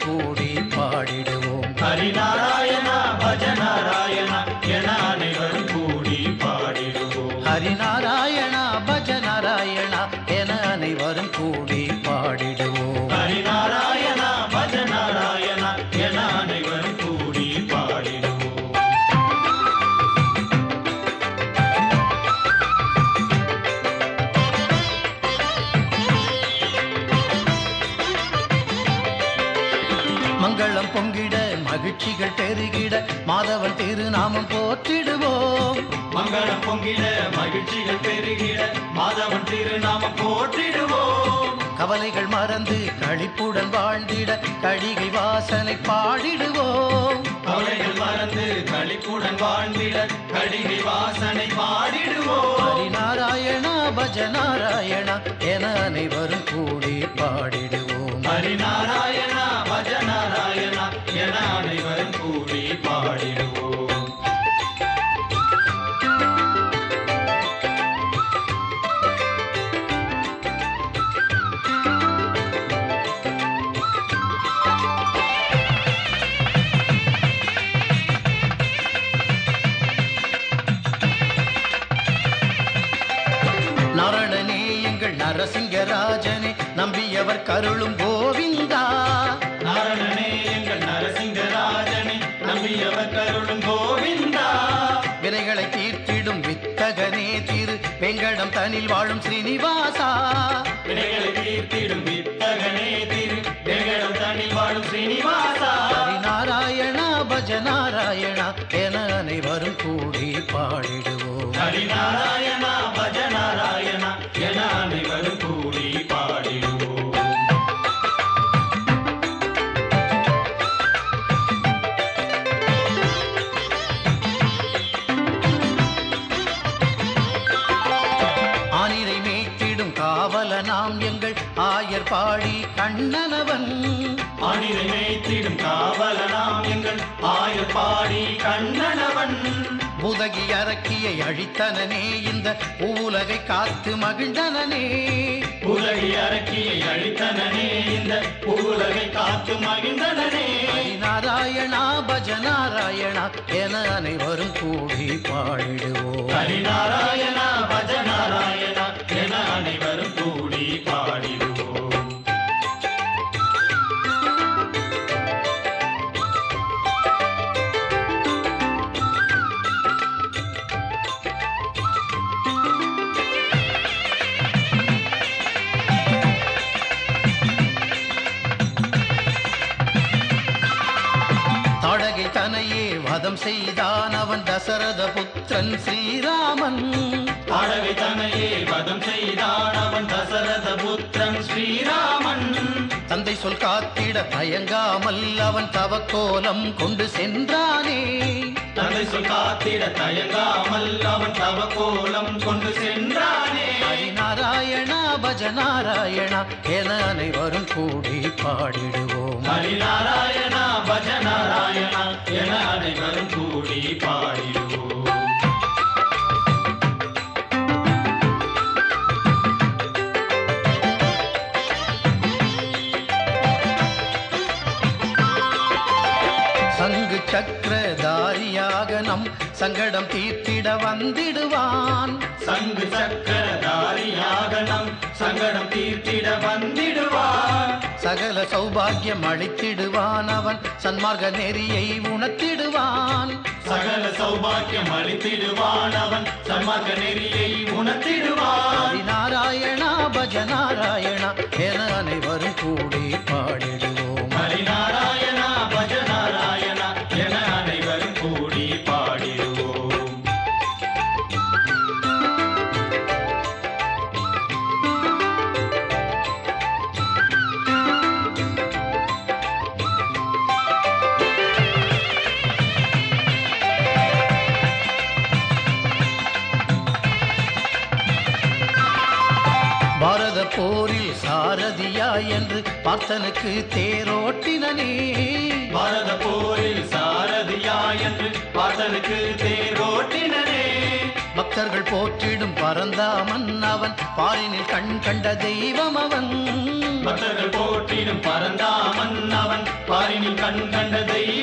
கூடி பாடிடுவோம். ஹரிநாராயணா பஜ நாராயணா என அனைவரும் கூடி பாடிடுவோம். ஹரிநாராயணா பஜ நாராயணா என அனைவரும் கூடி பாடிடுவோம். ஹரிநாராயணா பஜ நாராயணா என அனைவரும் கூடி பாடிடுவோம். மங்களம் பொங்கிட மகிழ்ச்சிகள் பெருகிட மாதவன் திருநாமம் போற்றிடுவோம். மங்களம் பொங்கிட மகிழ்ச்சிகள் பெருகிட மாதவன் திருநாமம் போற்றிடுவோம். கவலைகள் மறந்து களிப்புடன் வாழ்ந்திட கடிகை வாசனை பாடிடுவோம். கவலைகள் மறந்து களிப்புடன் வாழ்ந்திட கடிகை வாசனை பாடிடுவோம். ஹரிநாராயணா பஜ நாராயணா என அனைவரும் கூடி பாடிடுவோம். ஹரிநாராயணா பஜ நாராயணா என அனைவரும் கூடி பாடிடுவோம். நாரணனே எங்கள் நரசிங்கராஜனே நம்பியவர் கருளும் கோவிந்தா. நாரணனே எங்கள் நரசிங்கராஜனே நம்பியவர் கருளும் கோவிந்தா. வினைகளை தீர்த்திடும் வித்தகனே திரு வெங்கடம் தனில் வாழும் ஸ்ரீனிவாசா. வினைகளை தீர்த்திடும் வித்தகனே திரு வெங்கடம் தனில் வாழும் ஸ்ரீனிவாசா. ஹரிநாராயணா பஜ நாராயணா என அனைவரும் கூடி பாடிடுவோம். ஹரிநாராயணா பஜ நாராயணா என அனைவரும் கூடி பாடிடுவோம். ஆனிரை மேய்த்திடும் காவல நாம் எங்கள் ஆயர் பாடி கண்ணனவன். ஆனிரை மேய்த்திடும் காவலனாம் எங்கள் ஆயர் பாடி கண்ணனவன். புதகி அரக்கியை அழித்தனனே இந்த உலகை காத்து மகிழ்ந்தனனே. உலகி அரக்கியை அழித்தனனே இந்த உலகை காத்து மகிழ்ந்தனே. ஹரிநாராயணா பஜ நாராயணா என அனைவரும் கூடி பாடிடுவோம். ஹரிநாராயணா பஜ நாராயணா என அனைவரும் கூடி பாடிடுவோம். தாடகை தனையே வதம் செய்தான் அவன் தசரத புத்திரன் ஸ்ரீராமன். தாடகை தனையே வதம் செய்தான் அவன் தசரத புத்திரன் ஸ்ரீராமன். தந்தை சொல் காத்திட தயங்காமல் அவன் தவக்கோலம் கொண்டு சென்றானே. தந்தை சொல் காத்திட தயங்காமல் அவன் தவக்கோலம் கொண்டு சென்றானே. ஹரிநாராயணா பஜ நாராயணா என அனைவரும் கூடி பாடிடுவோம். ஹரிநாராயணா பஜ நாராயணா என அனைவரும் கூடி பாடிடுவோம். சங்கு சக்கரதாரியாக நம் சங்கடம் தீர்த்திட வந்திடுவான். சங்கு சக்கரதாரியாக நம் சங்கடம் தீர்த்திட வந்திடுவான். சகல சௌபாகியம் அளித்திடுவான் அவன் சன்மார்க்க நெறியை உணர்த்திடுவான். சகல சௌபாக்கியம் அளித்திடுவான் அவன் சன்மார்க்க நெறியை உணர்த்திடுவான். ஹரிநாராயணா பஜ நாராயணா என அனைவரும் கூடி பாடிடுவோம். ஹரிநாராயணா பஜ நாராயணா என அனைவரும் கூடி பாடிடுவோம். பாரத போரில் சாரதியா என்று பார்த்தனுக்கு தேரோட்டினனே. பாரத போரில் சாரதியா என்று பார்த்தனுக்கு தேரோட்டினனே. பக்தர்கள் போற்றிடும் பரந்தாமன் அவன் பாரினில் கண் கண்ட தெய்வம் அவன். பக்தர்கள் போற்றிடும் பரந்தாமன் அவன் கண் கண்ட தெய்வம்